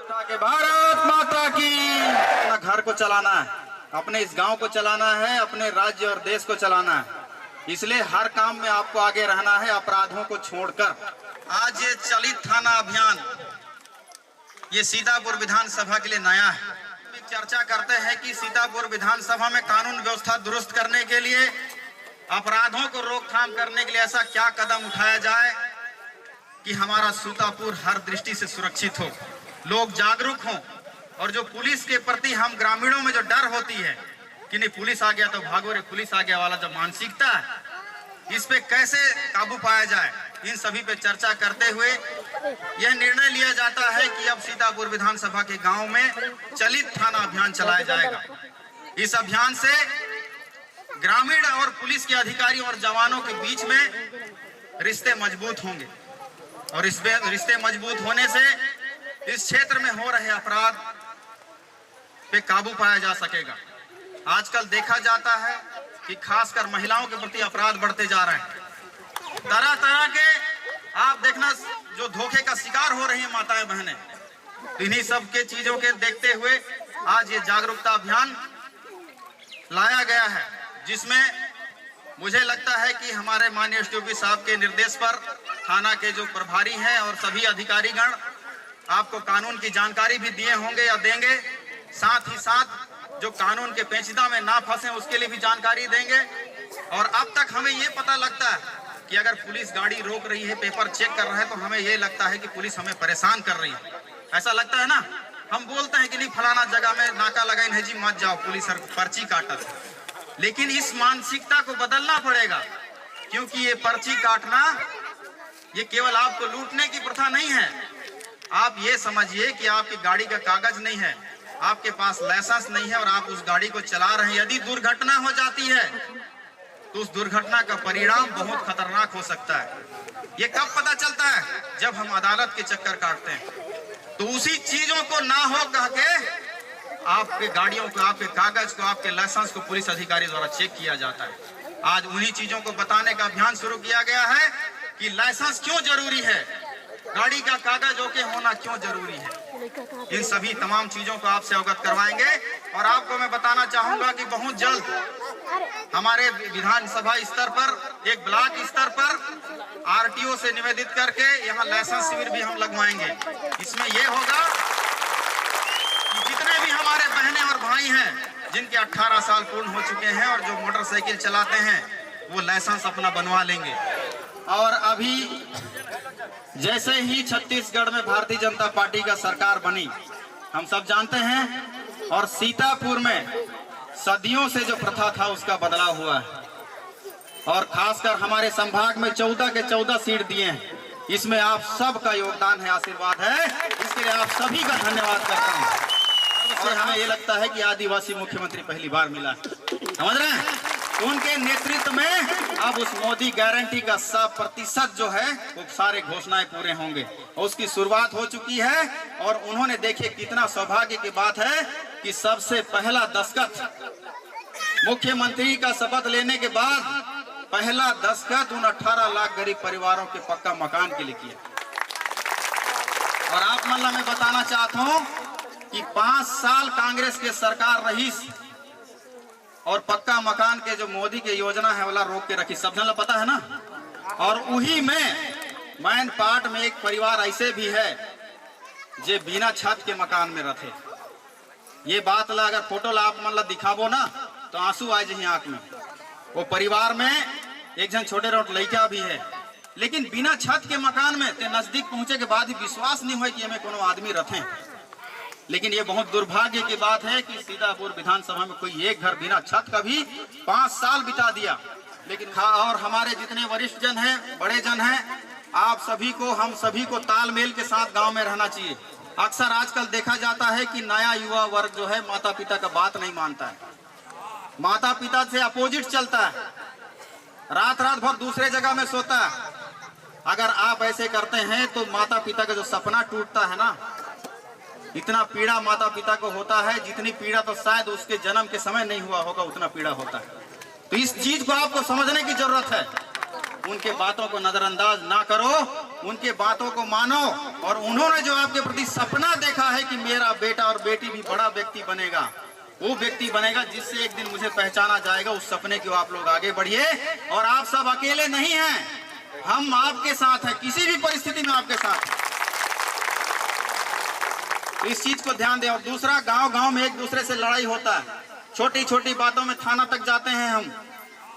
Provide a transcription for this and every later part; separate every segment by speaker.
Speaker 1: उठा के भारत माता की। अपना घर को चलाना है, अपने इस गांव को चलाना है, अपने राज्य और देश को चलाना है, इसलिए हर काम में आपको आगे रहना है, अपराधों को छोड़कर। आज ये चलित थाना अभियान ये सीतापुर विधानसभा के लिए नया है। चर्चा करते हैं कि सीतापुर विधानसभा में कानून व्यवस्था दुरुस्त करने के लिए, अपराधों को रोकथाम करने के लिए ऐसा क्या कदम उठाया जाए कि हमारा सीतापुर हर दृष्टि से सुरक्षित हो, लोग जागरूक हों, और जो पुलिस के प्रति हम ग्रामीणों में जो डर होती है कि नहीं पुलिस आ गया तो भागो रे, पुलिस आ गया वाला जो मानसिकता है, इस पे कैसे काबू पाया जाए, इन सभी पे चर्चा करते हुए यह निर्णय लिया जाता है कि अब सीतापुर विधानसभा के गांव में चलित थाना अभियान चलाया जाएगा। इस अभियान से ग्रामीण और पुलिस के अधिकारियों और जवानों के बीच में रिश्ते मजबूत होंगे, और इस रिश्ते मजबूत होने से इस क्षेत्र में हो रहे अपराध पे काबू पाया जा सकेगा। आजकल देखा जाता है कि खासकर महिलाओं के प्रति अपराध बढ़ते जा रहे हैं। तरह तरह के आप देखना जो धोखे का शिकार हो रही हैं माताएं बहनें, इन्हीं सब के चीजों के देखते हुए आज ये जागरूकता अभियान लाया गया है, जिसमें मुझे लगता है कि हमारे माननीय एसडीओपी साहब के निर्देश पर थाना के जो प्रभारी हैं और सभी अधिकारीगण आपको कानून की जानकारी भी दिए होंगे या देंगे, साथ ही साथ जो कानून के पेचीदा में ना फंसे उसके लिए भी जानकारी देंगे। और अब तक हमें ये पता लगता है कि अगर पुलिस गाड़ी रोक रही है, पेपर चेक कर रहा है, तो हमें ये लगता है कि पुलिस हमें परेशान कर रही है। ऐसा लगता है ना, हम बोलते हैं कि नहीं फलाना जगह में नाका लगाई है जी, मत जाओ, पुलिस पर्ची काटत है। लेकिन इस मानसिकता को बदलना पड़ेगा, क्योंकि ये पर्ची काटना ये केवल आपको लूटने की प्रथा नहीं है। आप ये समझिए कि आपकी गाड़ी का कागज नहीं है, आपके पास लाइसेंस नहीं है और आप उस गाड़ी को चला रहे हैं, यदि दुर्घटना हो जाती है तो उस दुर्घटना का परिणाम बहुत खतरनाक हो सकता है। ये कब पता चलता है? जब हम अदालत के चक्कर काटते हैं। तो उसी चीजों को ना हो कह के आपके गाड़ियों को, आपके कागज को, आपके लाइसेंस को पुलिस अधिकारी द्वारा चेक किया जाता है। आज उन्हीं चीजों को बताने का अभियान शुरू किया गया है कि लाइसेंस क्यों जरूरी है, गाड़ी का कागज ओके होना क्यों जरूरी है। इन सभी तमाम चीजों को आपसे अवगत करवाएंगे। और आपको मैं बताना चाहूंगा कि बहुत जल्द हमारे विधानसभा स्तर पर, एक ब्लॉक स्तर पर आरटीओ से निवेदित करके यहाँ लाइसेंस शिविर भी हम लगवाएंगे। इसमें यह होगा कि जितने भी हमारे बहनें और भाई हैं जिनके 18 साल पूर्ण हो चुके हैं और जो मोटरसाइकिल चलाते हैं, वो लाइसेंस अपना बनवा लेंगे। और अभी जैसे ही छत्तीसगढ़ में भारतीय जनता पार्टी का सरकार बनी, हम सब जानते हैं, और सीतापुर में सदियों से जो प्रथा था उसका बदलाव हुआ है, और खासकर हमारे संभाग में 14 के 14 सीट दिए हैं। इसमें आप सब का योगदान है, आशीर्वाद है, इसके लिए आप सभी का धन्यवाद करता हूँ। और हमें ये लगता है कि आदिवासी मुख्यमंत्री पहली बार मिला, समझ रहे हैं, उनके नेतृत्व में अब उस मोदी गारंटी का 100% जो है वो सारे घोषणाएं पूरे होंगे, और उसकी शुरुआत हो चुकी है। और उन्होंने देखिए कितना सौभाग्य की बात है कि सबसे पहला दस्तखत मुख्यमंत्री का शपथ लेने के बाद पहला दस्तखत उन 18 लाख गरीब परिवारों के पक्का मकान के लिए किया। और आप मतलब मैं बताना चाहता हूं कि 5 साल कांग्रेस की सरकार रही और पक्का मकान के जो मोदी की योजना है वाला रोक के रखी, सब जन पता है ना। और वही में मैन पार्ट में एक परिवार ऐसे भी है जे बिना छत के मकान में रहते। ये बात ला अगर फोटो ला आप मतलब दिखाबो ना तो आंसू आ जाए आंख में। वो परिवार में एक जन छोटे रोट लड़का भी है, लेकिन बिना छत के मकान में ते नजदीक पहुंचे के बाद ही विश्वास नहीं हुआ कि हमें कोनो आदमी रहते। लेकिन ये बहुत दुर्भाग्य की बात है कि सीतापुर विधानसभा में कोई एक घर बिना छत का भी 5 साल बिता दिया। लेकिन और हमारे जितने वरिष्ठ जन हैं, बड़े जन हैं, आप सभी को, हम सभी को तालमेल के साथ गांव में रहना चाहिए। अक्सर आजकल देखा जाता है कि नया युवा वर्ग जो है माता पिता का बात नहीं मानता है, माता पिता से अपोजिट चलता है, रात रात भर दूसरे जगह में सोता है। अगर आप ऐसे करते हैं तो माता पिता का जो सपना टूटता है ना, इतना पीड़ा माता पिता को होता है जितनी पीड़ा तो शायद उसके जन्म के समय नहीं हुआ होगा, उतना पीड़ा होता है। तो इस चीज को आपको समझने की जरूरत है। उनके बातों को नजरअंदाज ना करो, उनके बातों को मानो। और उन्होंने जो आपके प्रति सपना देखा है कि मेरा बेटा और बेटी भी बड़ा व्यक्ति बनेगा, वो व्यक्ति बनेगा जिससे एक दिन मुझे पहचाना जाएगा, उस सपने की आप लोग आगे बढ़िए। और आप सब अकेले नहीं हैं, हम आपके साथ हैं, किसी भी परिस्थिति में आपके साथ हैं। इस चीज को ध्यान दें। और दूसरा, गांव गांव में एक दूसरे से लड़ाई होता है, छोटी छोटी बातों में थाना तक जाते हैं हम,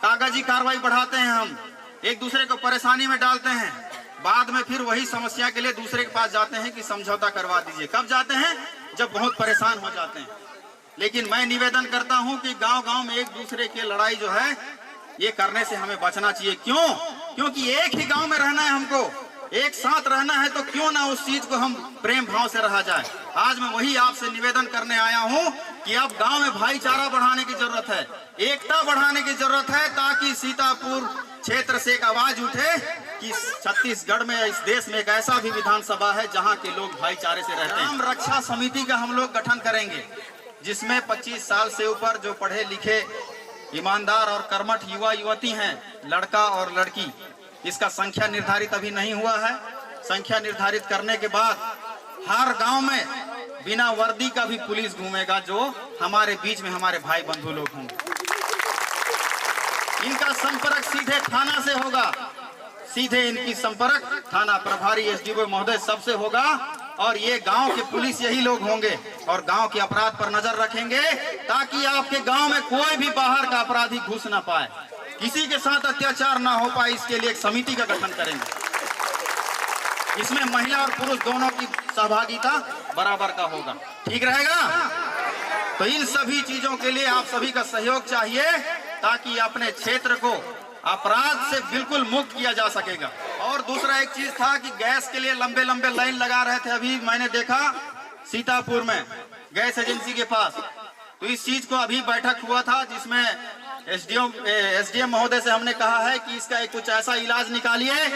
Speaker 1: कागजी कार्रवाई बढ़ाते हैं हम, एक दूसरे को परेशानी में डालते हैं, बाद में फिर वही समस्या के लिए दूसरे के पास जाते हैं कि समझौता करवा दीजिए। कब जाते हैं? जब बहुत परेशान हो जाते हैं। लेकिन मैं निवेदन करता हूं कि गांव गांव में एक दूसरे की लड़ाई जो है ये करने से हमें बचना चाहिए। क्यों? क्योंकि एक ही गांव में रहना है, हमको एक साथ रहना है, तो क्यों ना उस चीज को हम प्रेम भाव से रहा जाए। आज मैं वही आपसे निवेदन करने आया हूं कि अब गांव में भाईचारा बढ़ाने की जरूरत है, एकता बढ़ाने की जरूरत है, ताकि सीतापुर क्षेत्र से एक आवाज उठे कि छत्तीसगढ़ में, इस देश में एक ऐसा भी विधानसभा है जहां के लोग भाईचारे से रहते हैं। ग्राम रक्षा समिति का हम लोग गठन करेंगे, जिसमें 25 साल से ऊपर जो पढ़े लिखे ईमानदार और कर्मठ युवा युवती हैं, लड़का और लड़की, इसका संख्या निर्धारित अभी नहीं हुआ है। संख्या निर्धारित करने के बाद हर गांव में बिना वर्दी का भी पुलिस घूमेगा, जो हमारे बीच में हमारे भाई बंधु लोग होंगे। इनका संपर्क सीधे थाना से होगा, सीधे इनकी संपर्क थाना प्रभारी एसडीओ महोदय सबसे होगा। और ये गांव के पुलिस यही लोग होंगे और गांव के अपराध पर नजर रखेंगे, ताकि आपके गांव में कोई भी बाहर का अपराधी घुस ना पाए, किसी के साथ अत्याचार ना हो पाए। इसके लिए एक समिति का गठन करेंगे। इसमें महिला और पुरुष दोनों की सहभागिता बराबर का होगा। ठीक रहेगा? तो इन सभी चीजों के लिए आप सभी का सहयोग चाहिए, ताकि अपने क्षेत्र को अपराध से बिल्कुल मुक्त किया जा सकेगा। और दूसरा एक चीज था कि गैस के लिए लंबे लंबे लाइन लगा रहे थे। अभी मैंने देखा सीतापुर में गैस एजेंसी के पास, तो इस चीज को अभी बैठक हुआ था, जिसमें एसडीएम महोदय से हमने कहा है कि इसका एक कुछ ऐसा इलाज निकालिए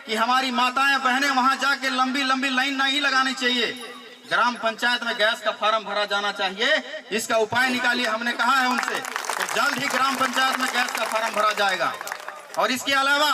Speaker 1: कि हमारी माताएं बहनें वहां जाके लंबी लंबी लाइन नहीं लगानी चाहिए। ग्राम पंचायत में गैस का फार्म भरा जाना चाहिए, इसका उपाय निकालिए, हमने कहा है उनसे। तो जल्द ही ग्राम पंचायत में गैस का फार्म भरा जाएगा। और इसके अलावा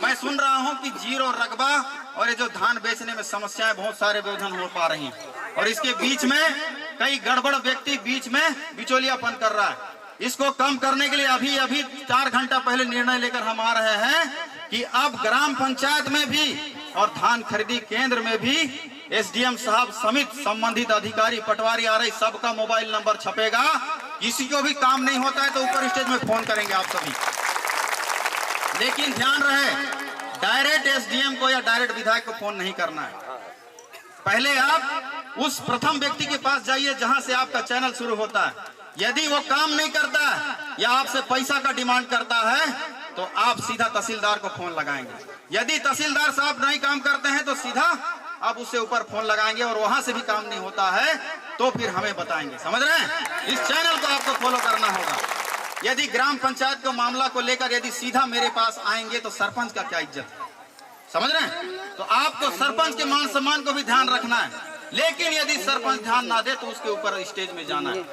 Speaker 1: मैं सुन रहा हूं कि जीरो रकबा और ये जो धान बेचने में समस्याएं बहुत सारे व्यवधान हो पा रही हैं, और इसके बीच में कई गड़बड़ व्यक्ति बीच में बिचौलियापन कर रहा है। इसको कम करने के लिए अभी 4 घंटा पहले निर्णय लेकर हम आ रहे हैं कि अब ग्राम पंचायत में भी और धान खरीदी केंद्र में भी एसडीएम साहब समेत संबंधित अधिकारी, पटवारी आ रही, सबका मोबाइल नंबर छपेगा। किसी को भी काम नहीं होता है तो ऊपर स्टेज में फोन करेंगे आप सभी। लेकिन ध्यान रहे, डायरेक्ट एसडीएम को या डायरेक्ट विधायक को फोन नहीं करना है। पहले आप उस प्रथम व्यक्ति के पास जाइए जहां से आपका चैनल शुरू होता है। यदि वो काम नहीं करता है या आपसे पैसा का डिमांड करता है तो आप सीधा तहसीलदार को फोन लगाएंगे। यदि तहसीलदार साहब नहीं काम करते हैं तो सीधा आप उससे ऊपर फोन लगाएंगे, और वहां से भी काम नहीं होता है तो फिर हमें बताएंगे। समझ रहे हैं? इस चैनल को आपको फॉलो करना होगा। यदि ग्राम पंचायत को मामला को लेकर यदि सीधा मेरे पास आएंगे तो सरपंच का क्या इज्जत है? समझ रहे हैं? तो आपको सरपंच के मान सम्मान को भी ध्यान रखना है। लेकिन यदि सरपंच ध्यान ना दे तो उसके ऊपर स्टेज में जाना है।